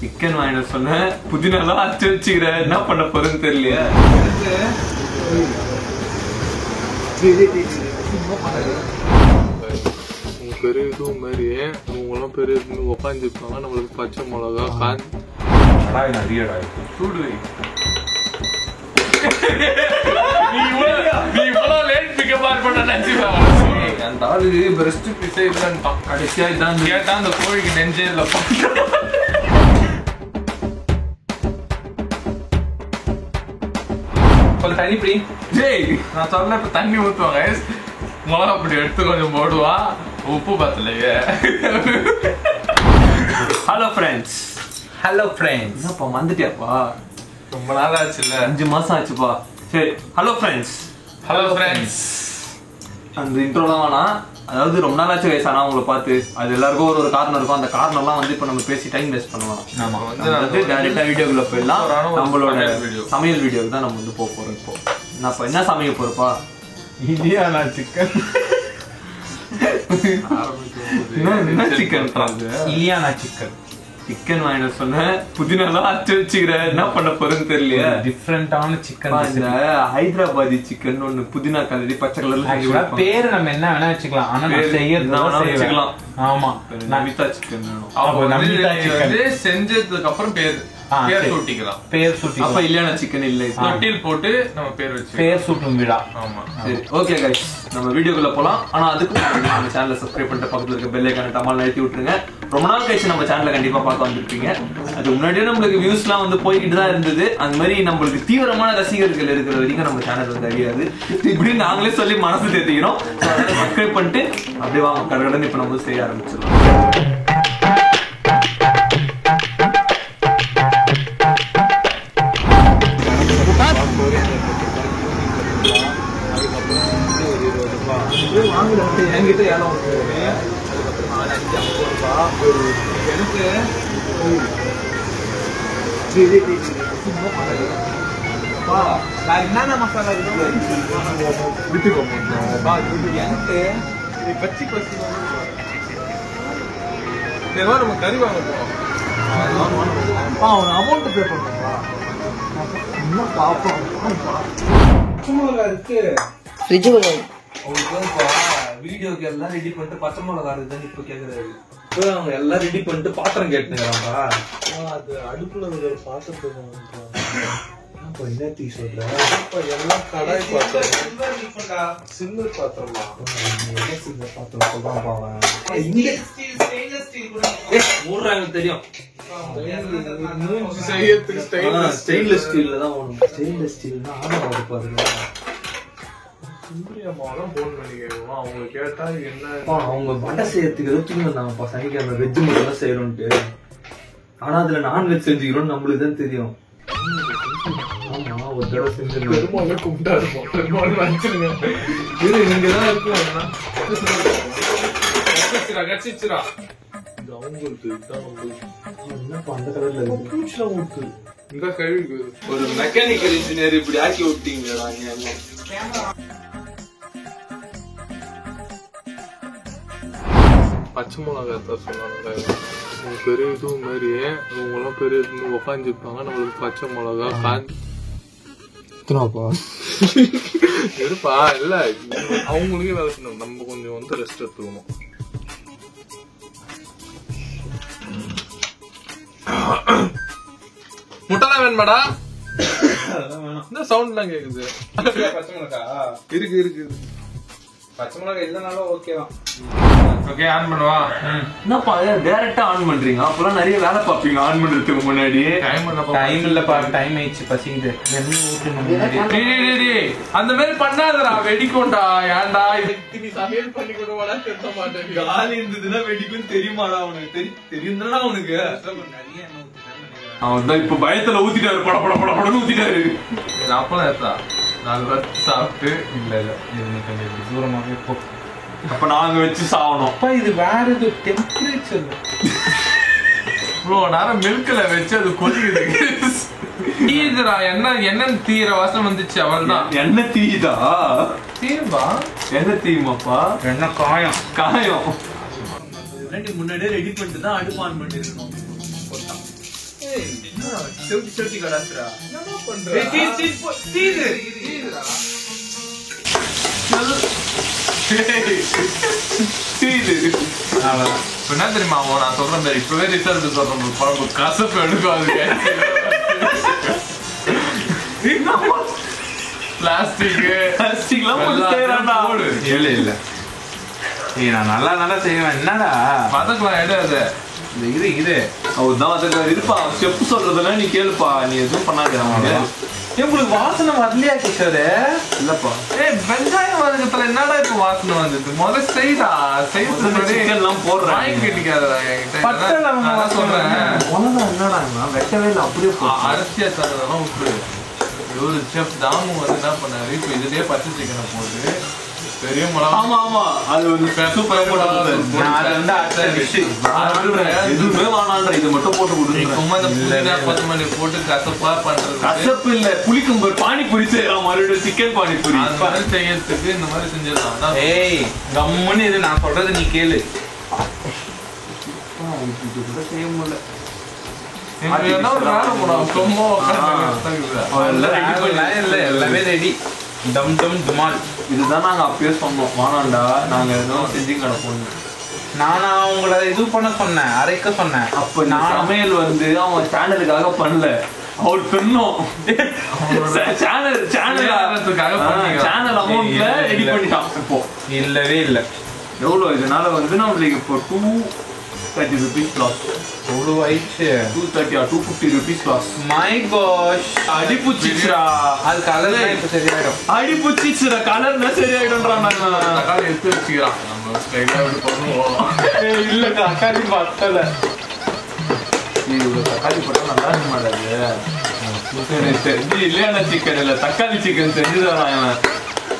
Chicken வாங்கிட்டு சொன்னேன், புதினாலாம் அரைச்சு வச்சுக்கிற, என்ன பண்ண போறேன்னு தெரியலையே. பெரிய இது மாதிரி இவங்கெல்லாம் பெரிய உட்காந்துருப்பாங்க. நம்மளுக்கு பச்சை மிளகா சூடு அந்த ஆளு பிரஸ்ட் பீஸே இல்லைன்னு கடைசியா இதான் கேட்டா அந்த கோழிக்கு நெஞ்சே இல்லை. தண்ணி பிடி நான் சொன்ன இப்ப தண்ணி ஊத்துவாங்க, மிளகா அப்படி எடுத்து கொஞ்சம் போடுவா, உப்பு பத்தலையே. ஹலோ ஃப்ரெண்ட்ஸ், என்னப்பா வந்துட்டியாப்பா? ரொம்ப நாள் ஆச்சுல்ல, 5 மாசம் ஆச்சுப்பா. சரி, ஹலோ ஃப்ரெண்ட்ஸ். அந்த இன்ட்ரோலாம் வேணாம். அதாவது ரொம்ப நாள் ஆச்சு வயசானா உங்களை பார்த்து, அது எல்லாருக்கும் ஒரு காரணம் இருக்கும். அந்த காரணம்லாம் வந்து இப்போ நம்ம பேசி டைம் வேஸ்ட் பண்ணுவோம். வந்து டேரக்டா வீடியோக்குள்ள போயிடலாம். நம்மளோட சமையல் வீடியோக்கு தான் நம்ம வந்து போக போறோம். இப்போ நான் என்ன சமைக்க போறப்பா? இலியானா சிக்கன். என்ன சிக்கன்? இலியானா சிக்கன். சிக்கன் வாங்கிட்டு சொன்னேன், புதினாலாம் அரைச்சு வச்சுக்கிற, என்ன பண்ண போறேன்னு தெரியலையே. டிஃப்ரெண்டான சிக்கன். இந்த ஹைதராபாதி சிக்கன் ஒண்ணு புதினா கலரி பச்சை கலர்ல பேரு நம்ம என்ன வேணா வச்சுக்கலாம். ஆனா செய்யலாம். ஆமா, நமிதா சிக்கன் வேணும். செஞ்சதுக்கு அப்புறம் பேர் சூட்டிக்கலாம். பேர் சூட்டி. அப்ப இல்லையான சிக்கன் இல்லை, தொட்டில் போட்டு நம்ம பேர் சூட்டும் விழா. ஆமா, சரி, ஓகே கைஸ், நம்ம வீடியோக்குள்ள போலாம். ஆனா அதுக்கு நம்ம சேனலை சப்ஸ்கிரைப் பண்ணிட்டு பக்கத்துல இருக்க பெல் ஐகானை டமால் அழுத்தி விட்டுருங்க. ரொம்ப நாள் கழிச்சு நம்ம சேனலை கண்டிப்பா பார்க்க வந்திருப்பீங்க. அது முன்னாடியே நம்மளுக்கு வியூஸ்லாம் வந்து போய்கிட்டு தான் இருந்தது. அந்த மாதிரி நம்மளுக்கு தீவிரமான ரசிகர்கள் இருக்கிற வரைக்கும் நம்ம சேனல் வந்து அறியாது. இப்படி நாங்களே சொல்லி மனசு தேர்த்திக்கிறோம். சப்ஸ்கிரைப் பண்ணிட்டு அப்படியே வாங்க கடகடன்னு இப்ப நம்ம செய்ய ஆரம்பிச்சிடலாம். என்கிட்ட ஏலம் எனக்கு என்னென்ன மசாலா எனக்கு பச்சி பச்சி நம்ம கறி வாங்க அமௌண்ட் பே பண்ணுவா. இன்னும் பாப்போம் இருக்கு வீடியோக்கு எல்லாம் ரெடி பண்ணிட்டு பச்சை மிளகா இருக்குன்னு இப்ப கேக்குறாரு. அவங்க எல்லாம் ரெடி பண்ணிட்டு பாத்திரம் கேட்டுங்கிறாங்க. அது அடுப்புல இருக்கிற பாத்திரத்துக்கு என்ன தீ சொல்ற எல்லாம் கடாய் பாத்திரம், சில்வர் பாத்திரமா? சில்வர் பாத்திரம் சொல்றான். தெரியும், ஸ்டெயின்லெஸ் ஸ்டீல்ல தான் வேணும். ஸ்டெயின்லெஸ் ஸ்டீல்னா ஆனா பாருங்க. அவங்க கேட்டா என்ன, அவங்க வடை செய்யறதுக்கு எதுவும் வந்தாங்கப்பா சனிக்கிழமை வெஜ் மட்டும் தான் செய்யறோம்ட்டு. ஆனா அதுல நான்வெஜ் செஞ்சுக்கிறோம் நம்மளுக்கு தான் தெரியும். ஆமா, ஒரு தடவை செஞ்சு பெருமாள் கும்பிட்டா இருப்போம். பெருமாள் வச்சிருங்க, நீங்கதான் இருக்கும். என்னப்பா அந்த கலர்ல இருக்கு? ஒரு மெக்கானிக்கல் இன்ஜினியர் இப்படி ஆக்கி விட்டீங்களா? பச்சை மிளகா தான் சொன்னாங்க. பெரிய இது மாதிரி இவங்கெல்லாம் பெரிய உட்காந்துருப்பாங்க. நம்மளுக்கு பச்சை மிளகா இருப்பா இல்ல, அவங்களுக்கே வேலை செய்யணும். நம்ம கொஞ்சம் வந்து ரெஸ்ட் எடுத்துக்கணும். முட்டைலாம் வேணுமாடா? என்ன சவுண்ட் எல்லாம் கேக்குது? பச்சை மிளகா இருக்கு. பச்சை மிளகா இல்லனாலும் ஓகேதான். ஓகே, ஆன் பண்ணுவா. என்னப்பா டைரக்டா ஆன் பண்றீங்க? அப்பலாம் நிறைய வேலை பாப்பீங்க ஆன் பண்றதுக்கு முன்னாடி. டைம் இல்லப்பா, டைம் ஆயிடுச்சு, பசிக்குது. அந்த மாதிரி பண்ணாதடா, வெடிக்கும்டா. ஏன்டா இது சமையல் பண்ணி கொடுவாடா? தெரிய மாட்டேன். காலி இருந்ததுன்னா வெடிக்கும் தெரியுமாடா? அவனுக்கு தெரியும்னா அவனுக்கு அவன் தான் இப்ப பயத்துல ஊத்திட்டாரு, பட பட பட படன்னு ஊத்திட்டாரு. அப்பலாம் ஏத்தா 4 வருஷம் சாப்பிட்டு இல்ல கொஞ்சம் தூரமாவே போ. அப்ப நாங்க வச்சு சாவணும். இது வேற ஏதோ டெம்பரேச்சர். இவ்வளோ நேரம் மில்க்ல வச்சு அது கொதிக்குது. தீயுதுடா, என்ன தீர வாசம் வந்துச்சு. அவள் தான் என்ன தீயுதா? தீரும்பா, என்ன தீயுமாப்பா? என்ன காயம் முன்னாடியே ரெடி பண்ணிட்டு தான் அடுப்பு ஆன் பண்ணிருக்கணும். செவுட்டி கடாசுடா. என்ன பண்ற? தீது. என்ன தெரியுமா நான் சொல்றேன் பாரு, இப்பவே ரிசல்ட் சொல்றேன், குழம்பு கசப்பு எடுக்காது. பிளாஸ்டிக்லாம் இல்ல நான் நல்லா செய்வேன். என்னடா வதக்கலாம் எடு இது அவர்தான் அதுக்கு இருப்பா. ஸ்டெப் சொல்றதெல்லாம் நீ கேளுப்பா, நீ எதுவும் பண்ணாத. உங்களுக்கு வாசனை வரலையா கிஷோரு? இல்லப்பா. வெங்காயம் வதக்கத்துல என்னடா இப்ப வாசனை வந்தது? முதல்ல செய்டா, செய்யலாம் போடுறேன். வாங்கி கட்டிக்காதடா என்கிட்ட. சொல்றேன் என்னடா வெட்டவே இல்லை, அப்படியே அரிசியா தரதெல்லாம் விட்டுரு. செஃப் தாமு வந்து என்ன பண்ணாரு, இப்ப இதுலயே பச்சை சிக்கனை போட்டு பெரிய மிளகா. ஆமா ஆமா, அது வந்து சூப்பரா போட்டு எதுவுமே வேணான்ற இது மட்டும் போட்டு கொடுங்க. சும்மா இந்த புதினா கொத்தமல்லி போட்டு கசப்பா பண்றது. கசப்பு இல்ல, புளிக்கும்பர் பானிபூரி செய்யலாம். மறுபடியும் சிக்கன் பானிபூரி செய்யறதுக்கு இந்த மாதிரி செஞ்சிடலாம். ஏய் கம்முன்னு இது நான் சொல்றது நீ கேளு. செய்ய முடியல. எல்லாமே ரெடி. டம் டம் துமால். இதுதான் நாங்க அப்பயே சொன்னோம், வானாண்டா நாங்க எதுவும் செஞ்சு கிடப்போம். நானா உங்களை இது பண்ண சொன்னேன், அரைக்க சொன்னேன். அப்ப நான் சமையல் வந்து அவன் சேனலுக்காக பண்ணல, அவள் பெண்ணும் சேனல் அமௌண்ட்ல ரெடி பண்ணிட்டான். இப்போ இல்லவே இல்லை. எவ்வளோ இதனால வந்து நம்மளுக்கு இப்போ 230 rupees loss. எவ்வளோ ஆயிடுச்சு? 230 or 250 rupees loss. My gosh. அடிப்புச்சிச்சுடா. அது கலர் இப்போ சரியாயிடும். அடிப்புச்சிச்சுடா, கலர்னா சரியாயிடும்ன்றான். நான் தக்காளி எடுத்து வச்சுக்கிறான். நம்ம ஸ்டைலாக எப்படி பண்ணுவோம். இல்லை தக்காளி பத்தலை. இவ்வளோ தக்காளி போட்டால் நல்லா இருக்க மாட்டாது. தெரிஞ்சு இல்லையான சிக்கன் இல்லை, தக்காளி சிக்கன் செஞ்சுதான்.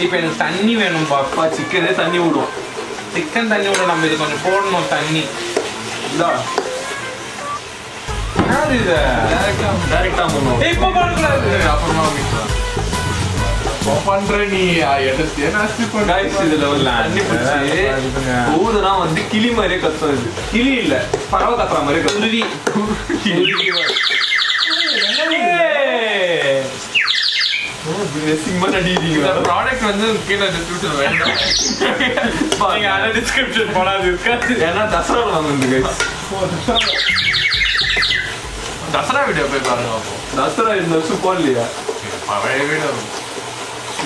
இப்போ எனக்கு தண்ணி வேணும் பாப்பா. சிக்கனே தண்ணி விடும். சிக்கன் தண்ணி விடும். நம்ம இது கொஞ்சம் போடணும் தண்ணி. கிளி மாதிரியே கத்தும். இது கிளி இல்ல, பறவை கத்துற மாதிரி கத்துருவி. ப்ராடக்ட் வந்து கீழே டிஸ்கிரிப்ஷன் வேண்டாம். டிஸ்கிரிப்ஷன் போடாது இருக்காது. ஏன்னா தசரா வாங்குது. தசரா வீடியோ போய் பாருங்க. தசரா இந்த வருஷம் போடலையா? பழைய வீடியோ.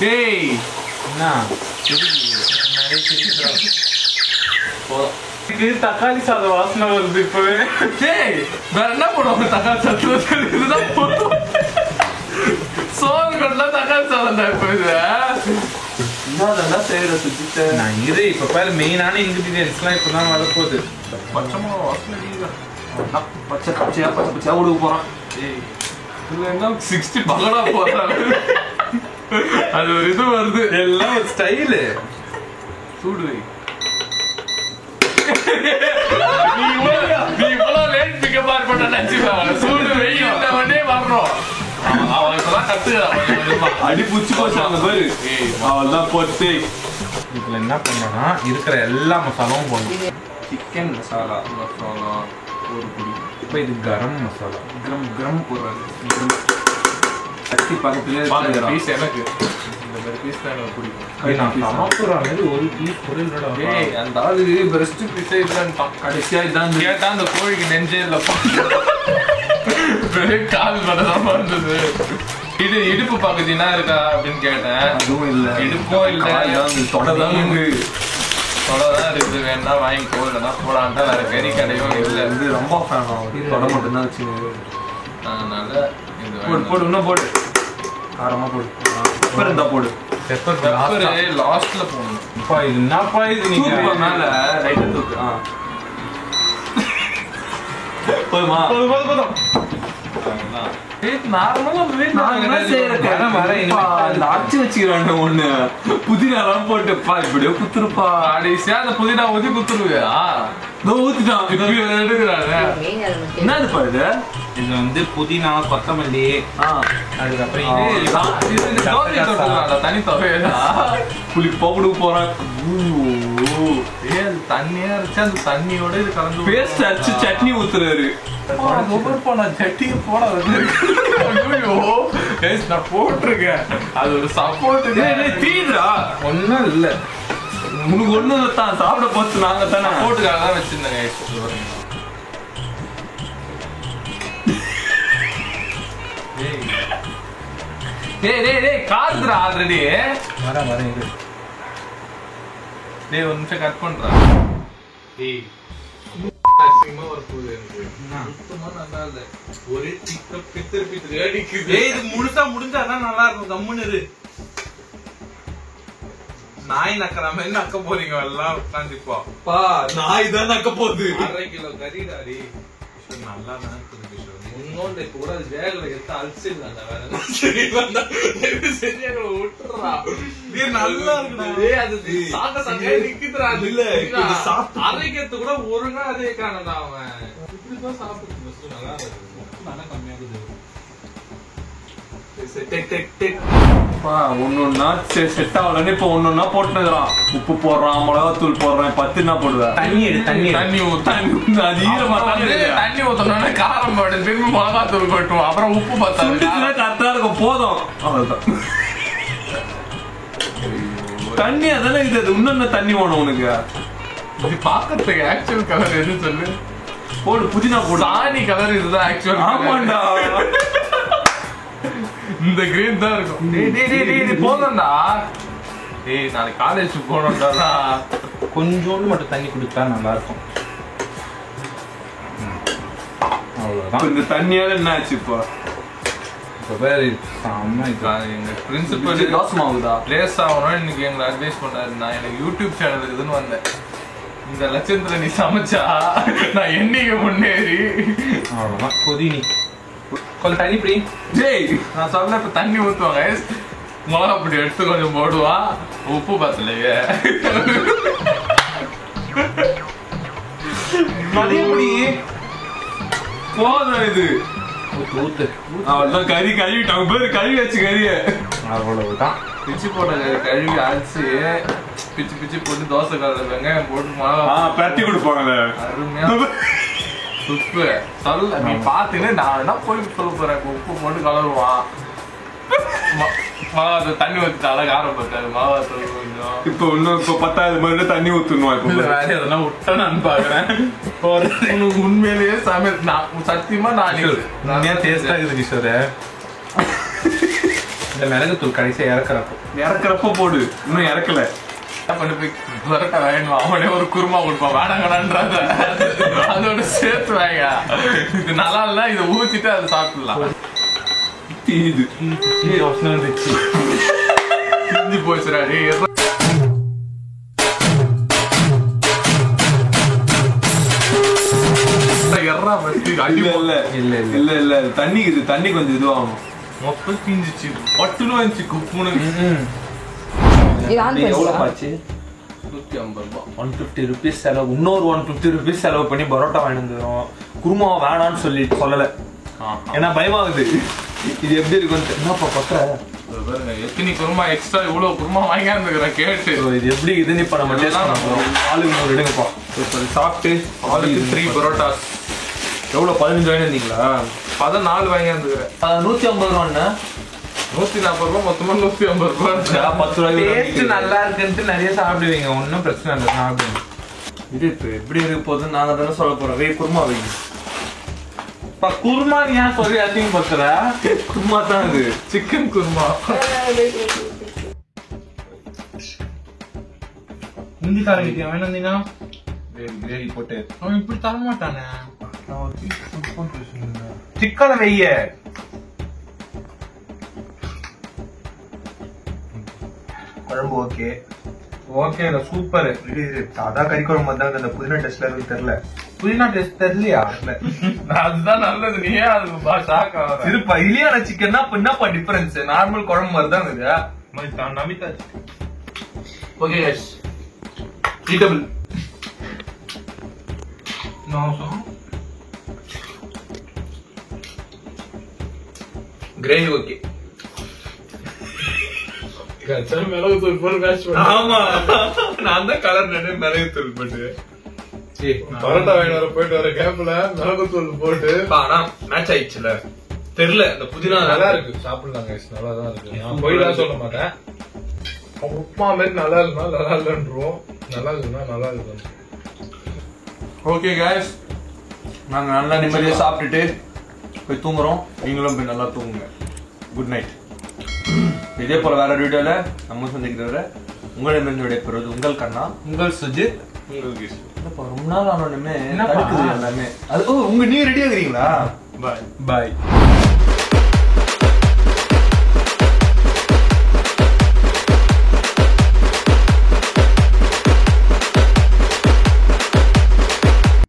டேய் தக்காளி சாதம் வாசனை வருது இப்பவே. டேய் வேற என்ன போடுவாங்க? தக்காளி சாதம் இதுதான் போடுவோம். சோறு கொண்டா தக்காளி சாதம் தான் இப்போ இது. என்னதான் செய்யற சுத்திட்ட நான் இது. இப்ப பாரு மெயினான இன்கிரீடியன்ஸ்லாம் இப்பதான் வரப்போகுது. பச்சை மிளகா வாசனை பச்சை பச்சையா பச்சை பச்சையா உடுக்க போறான். இது என்ன 60 பகடா போறாங்க. அது ஒரு இது வருது, எல்லாம் ஒரு ஸ்டைலு. சூடு நீ இவ்வளோ லேட் பிக்கப் பண்ண நினைச்சுக்கோ. சூடு வெயில் வந்தே வரணும். அவன் இப்பதான் கத்துக்கிறான். அடி புடிச்சு போச்சு அங்க பேரு. அவள் தான் போட்டு இதுல என்ன பண்ணா இருக்கிற எல்லா மசாலாவும் போடணும். சிக்கன் மசாலா ஒரு பொடி. இப்போ இது கரம் மசாலா. கரம் போடுறாங்க. சக்தி பக்கத்துலேயே பீஸ் எனக்கு இந்த மாதிரி பீஸ் தான் எனக்கு பிடிக்கும். நான் சாப்பிட்றாங்க ஒரு பீஸ் பொருளோட. அந்த ஆளு பெஸ்ட் பீஸே இதுதான். கடைசியாக இதான் கேட்டா அந்த கோழிக்கு நெஞ்சே இல்லைப்பா. கால் பண்ணதான் வந்தது. இது இடுப்பு பகுதினா இருக்கா அப்படின்னு கேட்டேன். அதுவும் இல்லை. இடுப்பும் இல்லை, தொடதான் இருக்குது. வேணா வாங்கிக்கோ, இல்லைன்னா போடான்ட்டா வேற கறி கடையும் இல்லை. இது ரொம்ப ஃபேன் ஆகும். தொட மட்டும்தான் வச்சு. அதனால போடு போடு, இன்னும் போடு. காரமாக போடு. பெப்பர் இருந்தா போடு. பெப்பர் லாஸ்ட்ல போடணும். அப்பா இது என்னப்பா இது? நீங்க மேல ரைட்டா தூக்கு. போதுமா? போதும். அரைச்சு வச்சுக்கிறாங்க ஒண்ணு. புதினா போட்டுப்பா இப்படியோ குத்துருப்பா. கடைசியா அந்த புதினா ஊத்தி குத்துருவியா? ஊத்திட்டான் எடுக்கிறாங்க. என்னது பாருது? இது வந்து புதினா, கொத்தமல்லி, அதுக்கப்புறம் தனி தொகையா புளி பவுடு போறான். தண்ணியா இருந்துச்சு, அந்த தண்ணியோட இது கலந்து பேஸ்ட் அடிச்சு சட்னி ஊத்துறாரு. சட்டியை போட நான் போட்டிருக்கேன். அது ஒரு சப்போர்ட் தீதுரா ஒன்னும் இல்ல. உனக்கு ஒண்ணு தான் சாப்பிட போச்சு. நாங்க தானே போட்டுக்காக தான் வச்சிருந்தேங்க. காதுரா ஆல்ரெடி வரேன். டேய் ஒரு நிமிஷம் கட் பண்றேன். டேய் ஒரு பூ இருக்கு. சுத்தமா நல்லா இல்ல. ஒரே டிக்கப் பித்திரு அடிக்குது. டேய் இது முழுசா முடிஞ்சாதான் நல்லா இருக்கும். கம்முன்னு இரு. நாய் நக்கற மாதிரி நக்க போறீங்க எல்லாம் உட்காந்துப்பா. பா நாய் தான் நக்க போகுது. 1/2 கிலோ கறிடாடி. நல்லா தான் இருக்குது. இன்னொன்று இப்ப கூட அது வேகல எடுத்து அழிச்சிருந்தாங்க. வேற சரியா விட்டுறா. நல்லா இருக்கு. அது சாப்பிட்ட நிக்குதுரா. இல்ல அரைக்கிறது கூட ஒழுங்கா அதே காணடா. அவன் இப்படிதான் சாப்பிட்டு நல்லா நல்லா கம்மியாகுது. ஒன்னொன்னா செட் ஆகலன்னு இப்ப ஒன்னொன்னா போட்டுக்கிறான். உப்பு போடுறான், மிளகாத்தூள் போடுறான். 10 என்ன போடுவேன்? தண்ணி அது ஈரமா தண்ணி ஊத்தணும்னா காரம் போடு, திரும்பி மிளகாத்தூள் கொட்டுவோம். அப்புறம் உப்பு பார்த்தா கரெக்டா இருக்கும். போதும் அவ்வளவுதான். தண்ணி அதானே இது. இன்னொன்னு தண்ணி வேணும் உனக்கு. இது பாக்கிறதுக்கு ஆக்சுவல் கலர் எது சொல்லு? போடு புதினா போடு. சாணி கலர் இதுதான் ஆக்சுவல். ஆமாண்டா இந்த கிரீன் தான் இருக்கும். போதும்டா. ஏய் நாளைக்கு காலேஜ் போனோம்டா. கொஞ்சோண்டு மட்டும் தண்ணி குடிச்சா நல்லா இருக்கும். அவ்வளவுதான். இந்த தண்ணியால என்ன ஆச்சு? இப்போ எங்க பிரின்சிபல் தோசமாவுதா பிளேஸ் ஆகணும். இன்னைக்கு எங்களை அட்வைஸ் பண்ணாரு. நான் எனக்கு யூடியூப் சேனல் இருக்குதுன்னு வந்தேன். இந்த லட்சத்துல நீ சமைச்சா நான் என்னைக்கு முன்னேறி. அவ்வளவுதான். கொதி நீ கொஞ்சம் தண்ணி பிடி. ஜெய் நான் சொல்ல இப்ப தண்ணி ஊத்துவாங்க. மிளகா பிடி எடுத்து கொஞ்சம் போடுவா. உப்பு பத்தலையே. போதும் இது. அவ்வளவுதான். கறி கழுவிட்டாங்க பேரு. கழுவி வச்சு கறிய அவ்வளவுதான். பிச்சு போட்ட கழுவி அரைச்சு பிச்சு பிச்சு போட்டு தோசை கலர் வெங்காயம் போட்டு மிளகா பரட்டி கொடுப்பாங்க. அருமையா உப்பு சொல்ல நீ பாத்தீங்கன்னா நான் என்ன போய் சொல்ல போறேன். உப்பு போட்டு கலருவான். மிளகா தண்ணி ஊத்திட்டால காரம் பத்தாது. மிளகா கொஞ்சம் இப்ப இன்னும் இப்ப 10வது மாதிரி தண்ணி ஊத்தணும். இப்ப வேற எதெல்லாம் விட்டா நான் பாக்குறேன். உண்மையிலேயே சமையல் நான் சத்தியமா நான் டேஸ்டா இருக்குது கிஷோர. இந்த மிளகுத்தூள் கடைசியா இறக்குறப்போ போடு. இன்னும் இறக்கல பண்ணி போய் பரோட்டா வேணும். அவனே ஒரு குருமா கொடுப்பான். வேணாங்கடான்றத அதோட சேர்த்து வாங்க. இது நல்லா இல்ல. இதை ஊத்திட்டு அதை சாப்பிடலாம். திஞ்சி போச்சுடாடி. இல்ல தண்ணி கொஞ்சம் இதுவாகும். மொத்தம் தீஞ்சிச்சு. பட்டுன்னு வந்துச்சு குப்புன்னு. செலவு. இன்னொரு 150 rupees செலவு பண்ணி பரோட்டா வாங்கி வந்துடும். குருமா வேணான்னு சொல்லிட்டு சொல்லல. ஏன்னா பயமாகுது. இது எப்படி இருக்கும்? என்னப்பா பண்ற? எத்தனை குருமா எக்ஸ்ட்ரா இவ்வளவு குருமா வாங்கி வந்துக்கிறேன் கேட்டு. இது எப்படி இதுன்னு இப்ப நம்ம ஆளுக்கு 100 எடுங்கப்பா. சாப்பிட்டு ஆளுக்கு 3 பரோட்டா. எவ்வளவு 15 வாங்கி வந்தீங்களா? 14 வாங்கி வந்துக்கிறேன். 150 ரூபான்னு 140 ரூபாய். மொத்தமா 150 ரூபாய். 10 ரூபாய் நல்லா இருக்குன்ட்டு நிறைய சாப்பிடுவீங்க. ஒன்னும் பிரச்சனை இல்லை. சாப்பிடுங்க. இது இப்ப எப்படி இருக்க போகுதுன்னு நாங்க தானே சொல்ல போறோம். குருமா வைங்க. குருமா நீ ஏன் சொல்லி அதிகம் பத்துற? குருமா தான் இது. சிக்கன் குருமா. ஹிந்திக்காரங்க வேணும் வந்தீங்கன்னா கிரேவி போட்டு அவன் இப்படி தர மாட்டானே. சிக்கனை வெய்ய. குழம்பு ஓகே ஓகே சூப்பர். சாதா கறி குழம்பு வந்தாங்க. அந்த புதினா டேஸ்ட்ல இருக்கு தெரியல. புதினா டேஸ்ட் தெரியலையா? அதுதான் நல்லது. நீ ஏன் அது இருப்பா. இல்லையான சிக்கன்னா என்னப்பா டிஃபரன்ஸ்? நார்மல் குழம்பு மாதிரி தான் இருக்குது. Namitha okay eatable. Gravy okay. மிளகுத்தூள் போட்டு மேட்ச் பண்ண. ஆமா நான் தான் கலர் மிளகுத்தூள் போட்டு பரோட்டா வாங்கி வர போயிட்டு வர கேப்ல மிளகுத்தூள் போட்டு. ஆனா மேட்ச் ஆயிடுச்சுல தெரியல. இந்த புதினா நல்லா இருக்கு, சாப்பிடலாம் கைஸ், நல்லா தான் இருக்கு. நான் போயிடலாம் சொல்ல மாட்டேன். உப்புமா மாதிரி நல்லா இருக்குன்னா நல்லா இல்லைன்றோம், நல்லா இருக்குன்னா நல்லா இருக்கு. ஓகே கைஸ், நாங்க நல்லா நிம்மதியா சாப்பிட்டுட்டு போய் தூங்குறோம். நீங்களும் போய் நல்லா தூங்குங்க. Good night. இதே போல வேற வீடியோல நம்ம சந்திக்கிறவரை உங்களிடமிருந்து விடைபெறுவது உங்கள் கண்ணா, உங்கள் சுஜித், உங்கள் கிஷ். ரொம்ப நாள் ஆனோடனே தடுக்குது எல்லாமே. அது உங்க நீங்க ரெடியா இருக்கிறீங்களா? பாய் பாய்.